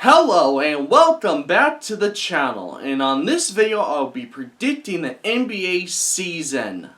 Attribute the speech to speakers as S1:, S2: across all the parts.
S1: Hello and welcome back to the channel, and on this video I'll be predicting the NBA season.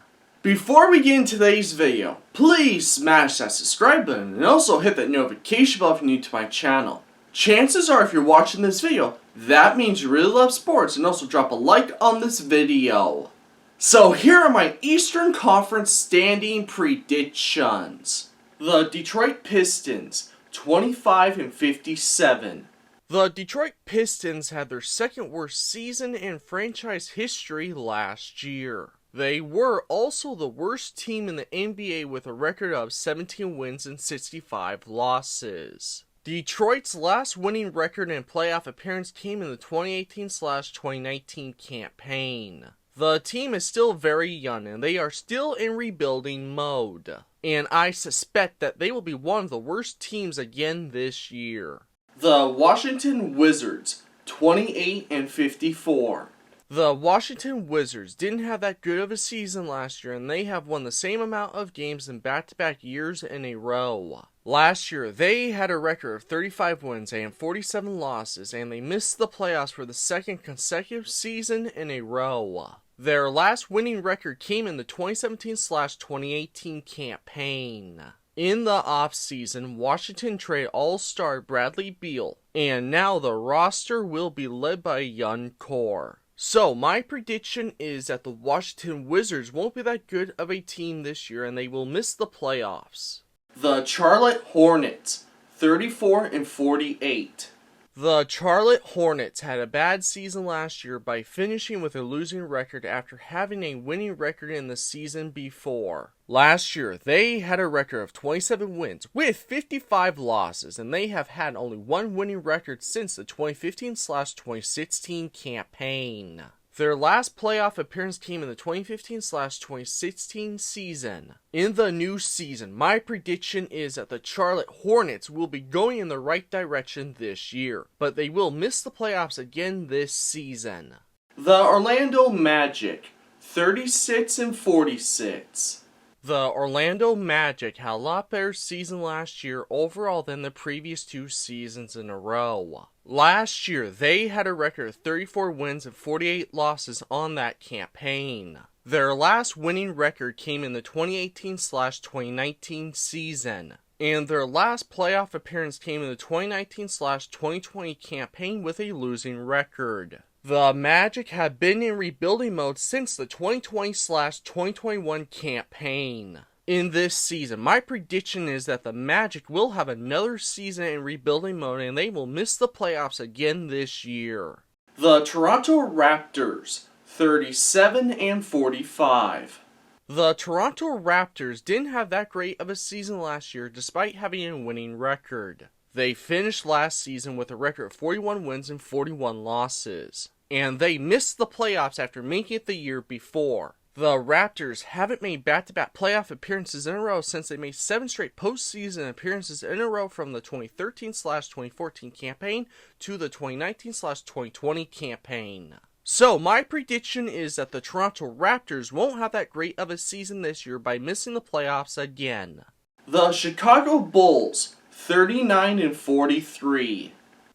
S1: Before we get into today's video, please smash that subscribe button and also hit that notification bell if you're new to my channel. Chances are if you're watching this video, that means you really love sports, and also drop a like on this video. So here are my Eastern Conference standing predictions. The Detroit Pistons, 25-57. The Detroit Pistons had their second worst season in franchise history last year. They were also the worst team in the NBA with a record of 17 wins and 65 losses. Detroit's last winning record and playoff appearance came in the 2018-2019 campaign. The team is still very young and they are still in rebuilding mode, and I suspect that they will be one of the worst teams again this year. The Washington Wizards, 28-54. The Washington Wizards didn't have that good of a season last year, and they have won the same amount of games in back-to-back years in a row. Last year, they had a record of 35 wins and 47 losses, and they missed the playoffs for the second consecutive season in a row. Their last winning record came in the 2017-2018 campaign. In the offseason, Washington traded All-Star Bradley Beal, and now the roster will be led by a young core. So, my prediction is that the Washington Wizards won't be that good of a team this year, and they will miss the playoffs. The Charlotte Hornets, 34-48. The Charlotte Hornets had a bad season last year by finishing with a losing record after having a winning record in the season before. Last year, they had a record of 27 wins with 55 losses, and they have had only one winning record since the 2015-2016 campaign. Their last playoff appearance came in the 2015-2016 season. In the new season, my prediction is that the Charlotte Hornets will be going in the right direction this year, but they will miss the playoffs again this season. The Orlando Magic, 36-46. The Orlando Magic had a lot better season last year overall than the previous two seasons in a row. Last year, they had a record of 34 wins and 48 losses on that campaign. Their last winning record came in the 2018-2019 season, and their last playoff appearance came in the 2019-2020 campaign with a losing record. The Magic have been in rebuilding mode since the 2020-2021 campaign. In this season, my prediction is that the Magic will have another season in rebuilding mode and they will miss the playoffs again this year. The Toronto Raptors, 37-45. The Toronto Raptors didn't have that great of a season last year despite having a winning record. They finished last season with a record of 41 wins and 41 losses, and they missed the playoffs after making it the year before. The Raptors haven't made back-to-back playoff appearances in a row since they made 7 straight postseason appearances in a row from the 2013-2014 campaign to the 2019-2020 campaign. So, my prediction is that the Toronto Raptors won't have that great of a season this year by missing the playoffs again. The Chicago Bulls, 39-43.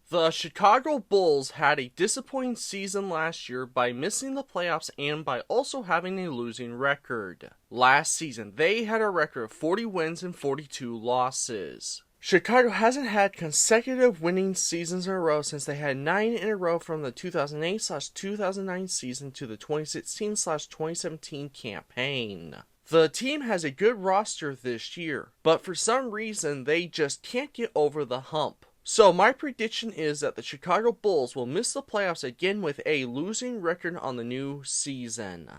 S1: The Chicago Bulls had a disappointing season last year by missing the playoffs and by also having a losing record. Last season, they had a record of 40 wins and 42 losses. Chicago hasn't had consecutive winning seasons in a row since they had 9 in a row from the 2008-2009 season to the 2016-2017 campaign. The team has a good roster this year, but for some reason they just can't get over the hump. So my prediction is that the Chicago Bulls will miss the playoffs again with a losing record on the new season.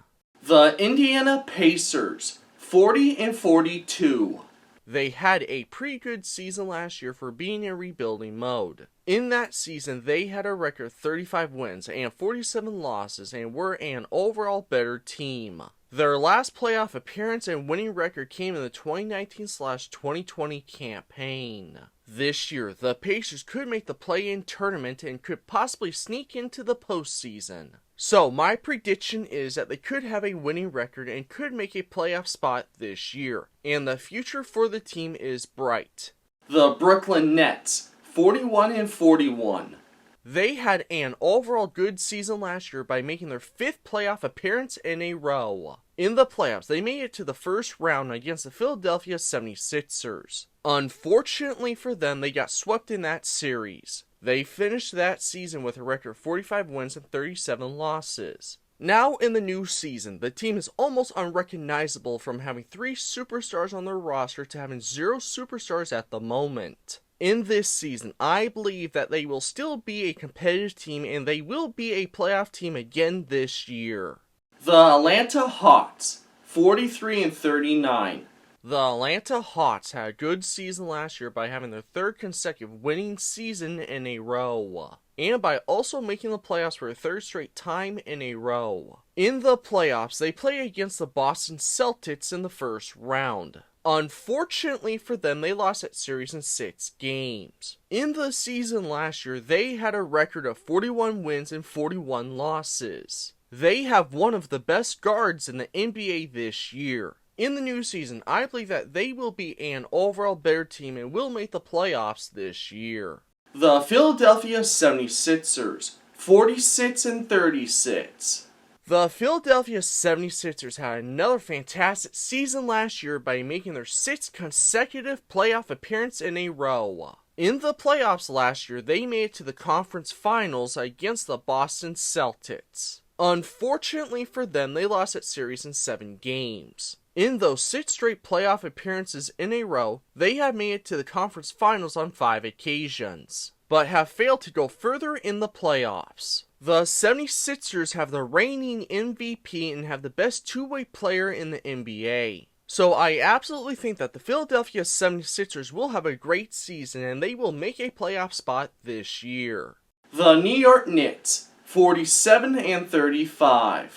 S1: The Indiana Pacers, 40-42. They had a pretty good season last year for being in rebuilding mode. In that season, they had a record of 35 wins and 47 losses and were an overall better team. Their last playoff appearance and winning record came in the 2019-2020 campaign. This year, the Pacers could make the play-in tournament and could possibly sneak into the postseason. So, my prediction is that they could have a winning record and could make a playoff spot this year, and the future for the team is bright. The Brooklyn Nets, 41-41. They had an overall good season last year by making their 5th playoff appearance in a row. In the playoffs, they made it to the first round against the Philadelphia 76ers. Unfortunately for them, they got swept in that series. They finished that season with a record of 45 wins and 37 losses. Now in the new season, the team is almost unrecognizable from having 3 superstars on their roster to having 0 superstars at the moment. In this season, I believe that they will still be a competitive team and they will be a playoff team again this year. The Atlanta Hawks, 43-39. The Atlanta Hawks had a good season last year by having their 3rd consecutive winning season in a row, and by also making the playoffs for a 3rd straight time in a row. In the playoffs, they play against the Boston Celtics in the first round. Unfortunately for them, they lost that series in 6 games. In the season last year, they had a record of 41 wins and 41 losses. They have one of the best guards in the NBA this year. In the new season, I believe that they will be an overall better team and will make the playoffs this year. The Philadelphia 76ers, 46-36. The Philadelphia 76ers had another fantastic season last year by making their 6th consecutive playoff appearance in a row. In the playoffs last year, they made it to the conference finals against the Boston Celtics. Unfortunately for them, they lost that series in 7 games. In those 6 straight playoff appearances in a row, they have made it to the conference finals on 5 occasions, but have failed to go further in the playoffs. The 76ers have the reigning MVP and have the best two-way player in the NBA. So I absolutely think that the Philadelphia 76ers will have a great season and they will make a playoff spot this year. The New York Knicks, 47-35.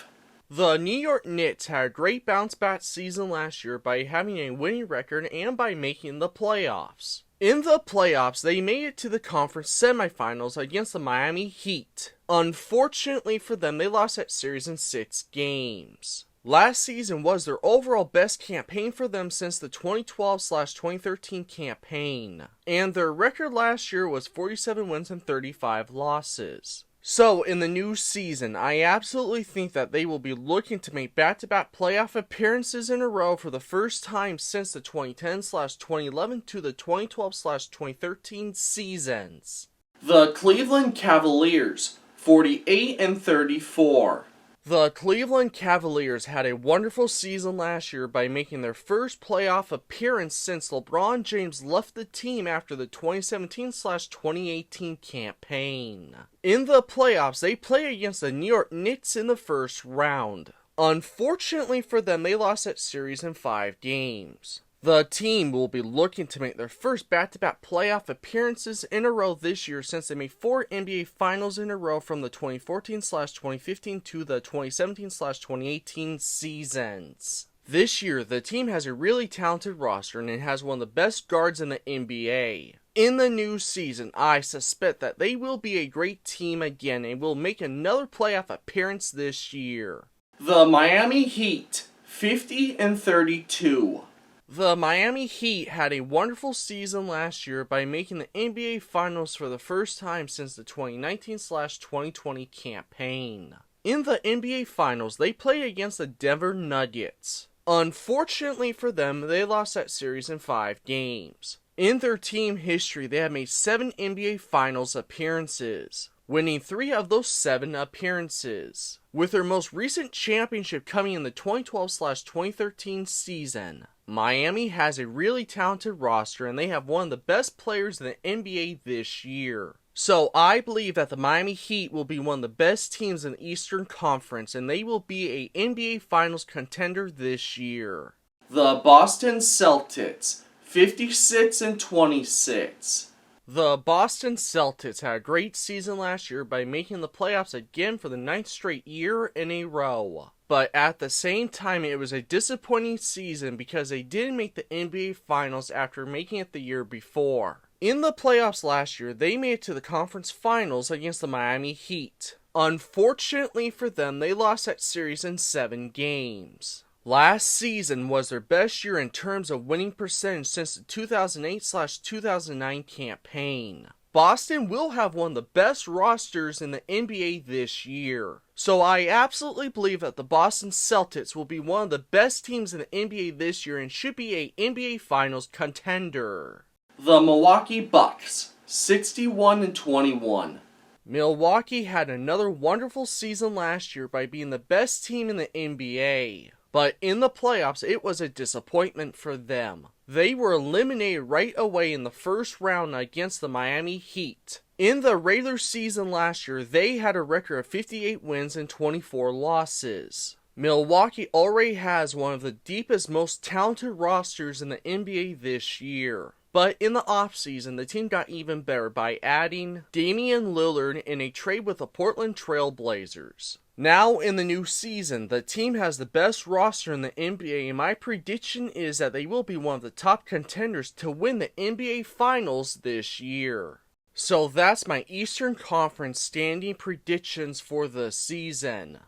S1: The New York Knicks had a great bounce-back season last year by having a winning record and by making the playoffs. In the playoffs, they made it to the conference semifinals against the Miami Heat. Unfortunately for them, they lost that series in 6 games. Last season was their overall best campaign for them since the 2012/2013 campaign, and their record last year was 47 wins and 35 losses. So, in the new season, I absolutely think that they will be looking to make back-to-back playoff appearances in a row for the first time since the 2010/2011 to the 2012/2013 seasons. The Cleveland Cavaliers, 48-34. The Cleveland Cavaliers had a wonderful season last year by making their first playoff appearance since LeBron James left the team after the 2017/2018 campaign. In the playoffs, they play against the New York Knicks in the first round. Unfortunately for them, they lost that series in 5 games. The team will be looking to make their first back-to-back playoff appearances in a row this year since they made 4 NBA Finals in a row from the 2014/2015 to the 2017/2018 seasons. This year, the team has a really talented roster and it has one of the best guards in the NBA. In the new season, I suspect that they will be a great team again and will make another playoff appearance this year. The Miami Heat, 50-32. The Miami Heat had a wonderful season last year by making the NBA Finals for the first time since the 2019/2020 campaign. In the NBA Finals, they played against the Denver Nuggets. Unfortunately for them, they lost that series in 5 games. In their team history, they have made 7 NBA Finals appearances, winning 3 of those 7 appearances, with their most recent championship coming in the 2012/2013 season. Miami has a really talented roster and they have one of the best players in the NBA this year. So I believe that the Miami Heat will be one of the best teams in the Eastern Conference and they will be a NBA Finals contender this year. The Boston Celtics, 56-26. The Boston Celtics had a great season last year by making the playoffs again for the 9th straight year in a row. But at the same time, it was a disappointing season because they didn't make the NBA Finals after making it the year before. In the playoffs last year, they made it to the conference finals against the Miami Heat. Unfortunately for them, they lost that series in 7 games. Last season was their best year in terms of winning percentage since the 2008/2009 campaign. Boston will have one of the best rosters in the NBA this year. So I absolutely believe that the Boston Celtics will be one of the best teams in the NBA this year and should be a NBA Finals contender. The Milwaukee Bucks, 61-21. Milwaukee had another wonderful season last year by being the best team in the NBA. But in the playoffs, it was a disappointment for them. They were eliminated right away in the first round against the Miami Heat. In the regular season last year, they had a record of 58 wins and 24 losses. Milwaukee already has one of the deepest, most talented rosters in the NBA this year. But in the offseason, the team got even better by adding Damian Lillard in a trade with the Portland Trail Blazers. Now in the new season, the team has the best roster in the NBA, and my prediction is that they will be one of the top contenders to win the NBA Finals this year. So that's my Eastern Conference standing predictions for the season.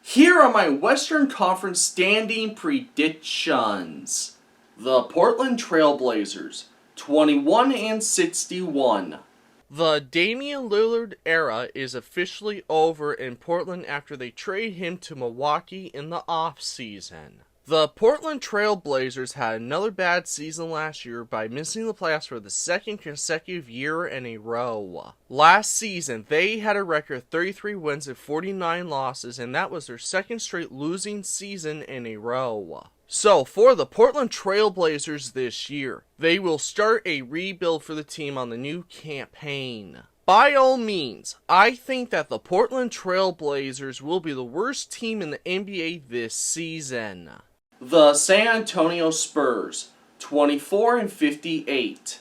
S1: Here are my Western Conference standing predictions. The Portland Trail Blazers, 21-61. The Damian Lillard era is officially over in Portland after they trade him to Milwaukee in the offseason. The Portland Trail Blazers had another bad season last year by missing the playoffs for the second consecutive year in a row. Last season, they had a record of 33 wins and 49 losses, and that was their second straight losing season in a row. So, for the Portland Trail Blazers this year, they will start a rebuild for the team on the new campaign. By all means, I think that the Portland Trail Blazers will be the worst team in the NBA this season. The San Antonio Spurs, 24-58.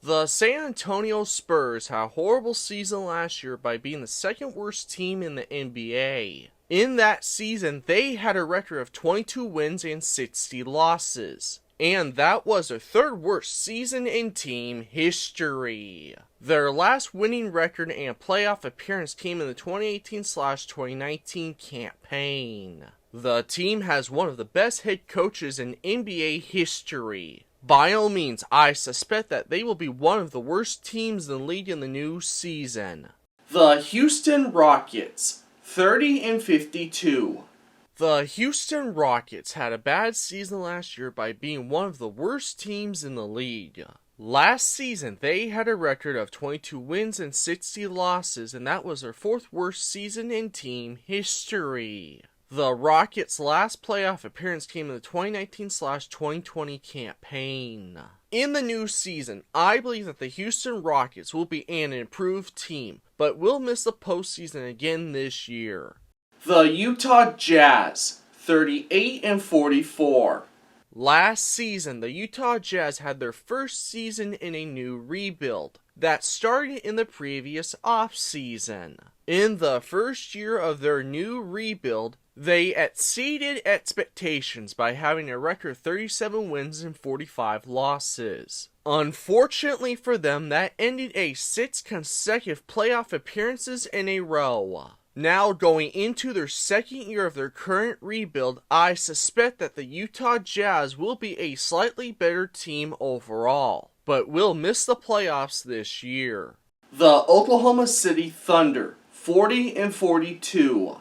S1: The San Antonio Spurs had a horrible season last year by being the second worst team in the NBA. In that season, they had a record of 22 wins and 60 losses. And that was their third worst season in team history. Their last winning record and playoff appearance came in the 2018-2019 campaign. The team has one of the best head coaches in NBA history. By all means, I suspect that they will be one of the worst teams in the league in the new season. The Houston Rockets, 30-52. The Houston Rockets had a bad season last year by being one of the worst teams in the league. Last season, they had a record of 22 wins and 60 losses, and that was their fourth worst season in team history. The Rockets' last playoff appearance came in the 2019-2020 campaign. In the new season, I believe that the Houston Rockets will be an improved team, but will miss the postseason again this year. The Utah Jazz, 38-44. Last season, the Utah Jazz had their first season in a new rebuild that started in the previous offseason. In the first year of their new rebuild, they exceeded expectations by having a record of 37 wins and 45 losses. Unfortunately for them, that ended a 6 consecutive playoff appearances in a row. Now going into their second year of their current rebuild, I suspect that the Utah Jazz will be a slightly better team overall, but will miss the playoffs this year. The Oklahoma City Thunder, 40-42.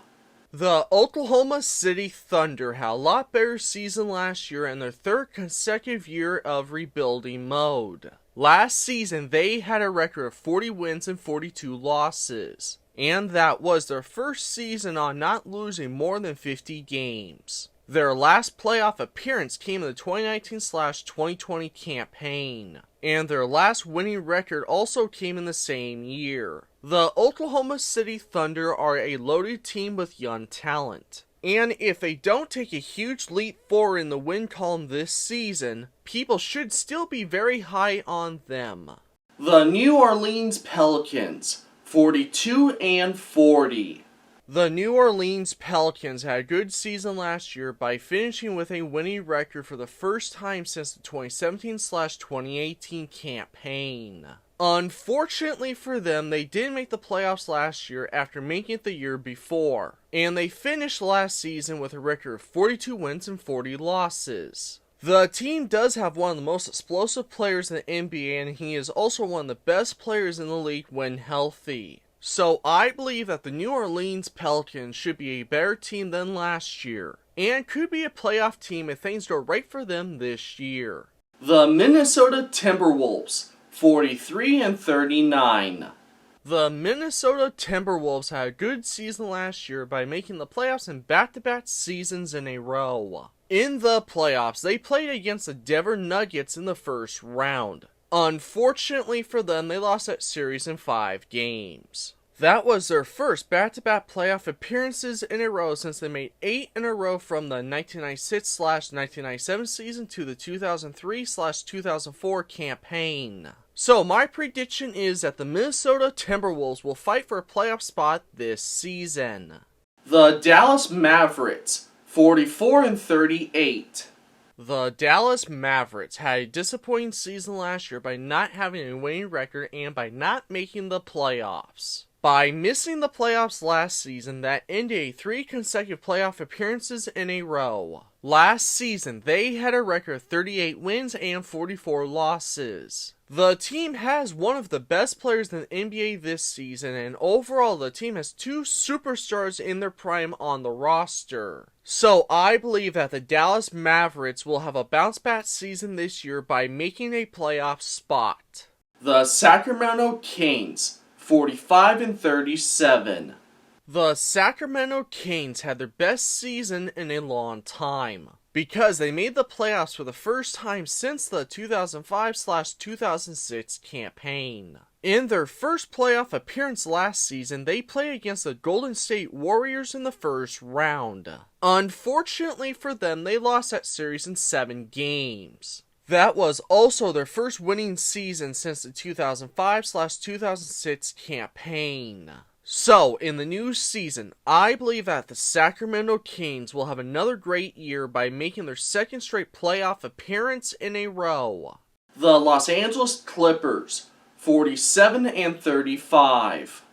S1: The Oklahoma City Thunder had a lot better season last year and their third consecutive year of rebuilding mode. Last season, they had a record of 40 wins and 42 losses. And that was their first season on not losing more than 50 games. Their last playoff appearance came in the 2019-2020 campaign, and their last winning record also came in the same year. The Oklahoma City Thunder are a loaded team with young talent, and if they don't take a huge leap forward in the win column this season, people should still be very high on them. The New Orleans Pelicans, 42-40. The New Orleans Pelicans had a good season last year by finishing with a winning record for the first time since the 2017-2018 campaign. Unfortunately for them, they didn't make the playoffs last year after making it the year before, and they finished last season with a record of 42 wins and 40 losses. The team does have one of the most explosive players in the NBA, and he is also one of the best players in the league when healthy. So I believe that the New Orleans Pelicans should be a better team than last year, and could be a playoff team if things go right for them this year. The Minnesota Timberwolves, 43-39. The Minnesota Timberwolves had a good season last year by making the playoffs in back-to-back seasons in a row. In the playoffs, they played against the Denver Nuggets in the first round. Unfortunately for them, they lost that series in 5 games. That was their first back-to-back playoff appearances in a row since they made 8 in a row from the 1996/1997 season to the 2003/2004 campaign. So my prediction is that the Minnesota Timberwolves will fight for a playoff spot this season. The Dallas Mavericks, 44-38. The Dallas Mavericks had a disappointing season last year by not having a winning record and by not making the playoffs. By missing the playoffs last season, that ended 3 consecutive playoff appearances in a row. Last season, they had a record of 38 wins and 44 losses. The team has one of the best players in the NBA this season, and overall the team has 2 superstars in their prime on the roster. So I believe that the Dallas Mavericks will have a bounce-back season this year by making a playoff spot. The Sacramento Kings, 45-37. The Sacramento Kings had their best season in a long time, because they made the playoffs for the first time since the 2005/2006 campaign. In their first playoff appearance last season, they played against the Golden State Warriors in the first round. Unfortunately for them, they lost that series in 7 games. That was also their first winning season since the 2005/2006 campaign. So, in the new season, I believe that the Sacramento Kings will have another great year by making their second straight playoff appearance in a row. The Los Angeles Clippers, 47-35.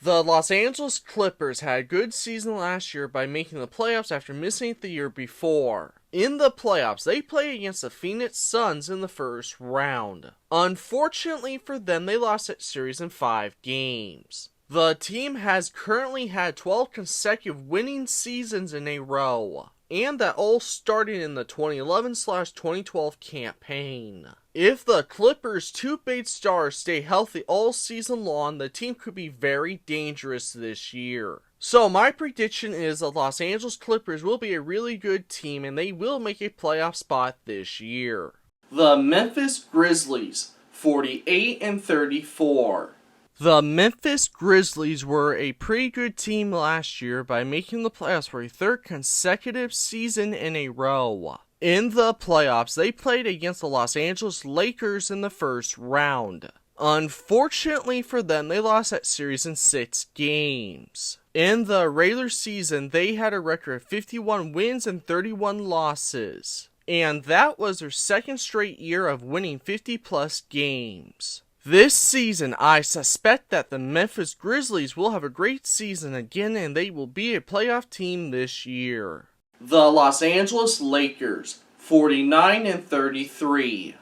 S1: The Los Angeles Clippers had a good season last year by making the playoffs after missing it the year before. In the playoffs, they played against the Phoenix Suns in the first round. Unfortunately for them, they lost that series in 5 games. The team has currently had 12 consecutive winning seasons in a row, and that all started in the 2011/2012 campaign. If the Clippers' 2 big stars stay healthy all season long, the team could be very dangerous this year. So my prediction is the Los Angeles Clippers will be a really good team and they will make a playoff spot this year. The Memphis Grizzlies, 48-34. The Memphis Grizzlies were a pretty good team last year by making the playoffs for a 3rd consecutive season in a row. In the playoffs, they played against the Los Angeles Lakers in the first round. Unfortunately for them, they lost that series in 6 games. In the regular season, they had a record of 51 wins and 31 losses. And that was their 2nd straight year of winning 50-plus games. This season, I suspect that the Memphis Grizzlies will have a great season again and they will be a playoff team this year. The Los Angeles Lakers, 49-33.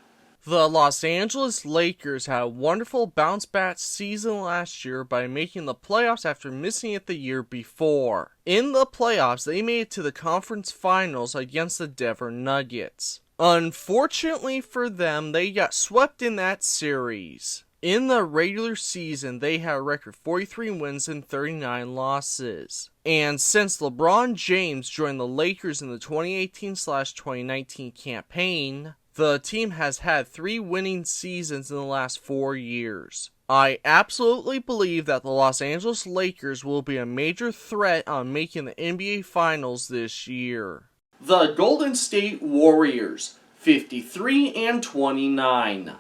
S1: The Los Angeles Lakers had a wonderful bounce-back season last year by making the playoffs after missing it the year before. In the playoffs, they made it to the conference finals against the Denver Nuggets. Unfortunately for them, they got swept in that series. In the regular season, they had a record 43 wins and 39 losses. And since LeBron James joined the Lakers in the 2018/2019 campaign, the team has had 3 winning seasons in the last 4 years. I absolutely believe that the Los Angeles Lakers will be a major threat on making the NBA Finals this year. The Golden State Warriors, 53-29.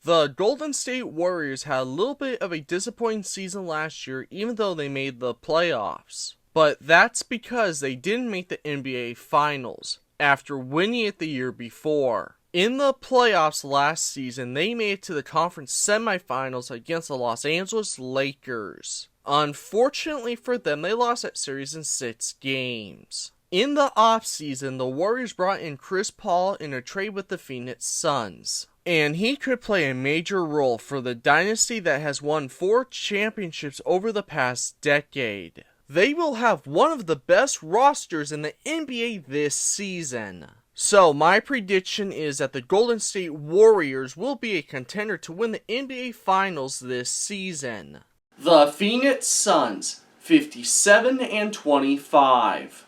S1: The Golden State Warriors had a little bit of a disappointing season last year even though they made the playoffs. But that's because they didn't make the NBA Finals after winning it the year before. In the playoffs last season, they made it to the conference semifinals against the Los Angeles Lakers. Unfortunately for them, they lost that series in 6 games. In the offseason, the Warriors brought in Chris Paul in a trade with the Phoenix Suns, and he could play a major role for the dynasty that has won 4 championships over the past decade. They will have one of the best rosters in the NBA this season. So my prediction is that the Golden State Warriors will be a contender to win the NBA Finals this season. The Phoenix Suns, 57-25.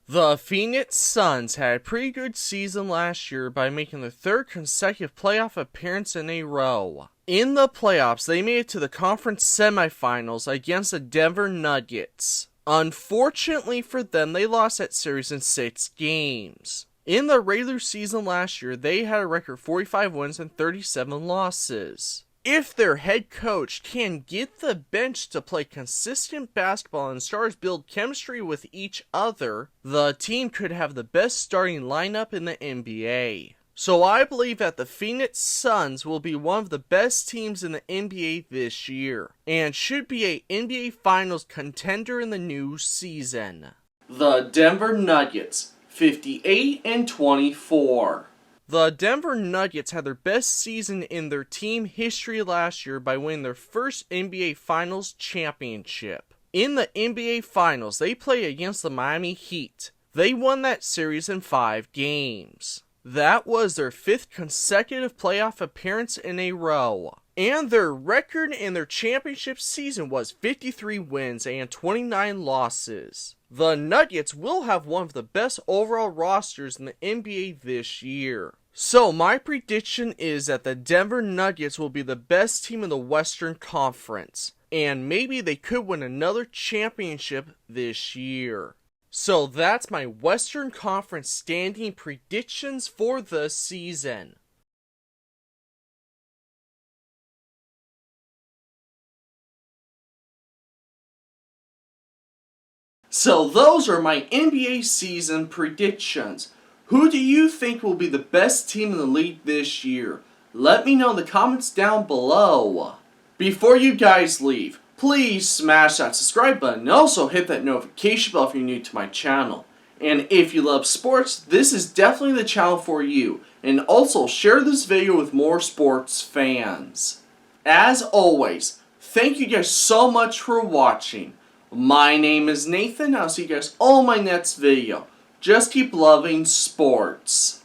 S1: The Phoenix Suns had a pretty good season last year by making their 3rd consecutive playoff appearance in a row. In the playoffs, they made it to the conference semifinals against the Denver Nuggets. Unfortunately for them, they lost that series in 6 games. In the regular season last year, they had a record 45 wins and 37 losses. If their head coach can get the bench to play consistent basketball and stars build chemistry with each other, the team could have the best starting lineup in the NBA. So I believe that the Phoenix Suns will be one of the best teams in the NBA this year, and should be a NBA Finals contender in the new season. The Denver Nuggets, 58-24. The Denver Nuggets had their best season in their team history last year by winning their first NBA Finals championship. In the NBA Finals, they played against the Miami Heat. They won that series in 5 games. That was their 5th consecutive playoff appearance in a row. And their record in their championship season was 53 wins and 29 losses. The Nuggets will have one of the best overall rosters in the NBA this year. So my prediction is that the Denver Nuggets will be the best team in the Western Conference, and maybe they could win another championship this year. So that's my Western Conference standing predictions for the season. So those are my NBA season predictions. Who do you think will be the best team in the league this year? Let me know in the comments down below. Before you guys leave, please smash that subscribe button and also hit that notification bell if you're new to my channel. And if you love sports, this is definitely the channel for you. And also share this video with more sports fans. As always, thank you guys so much for watching. My name is Nathan. I'll see you guys all in my next video. Just keep loving sports.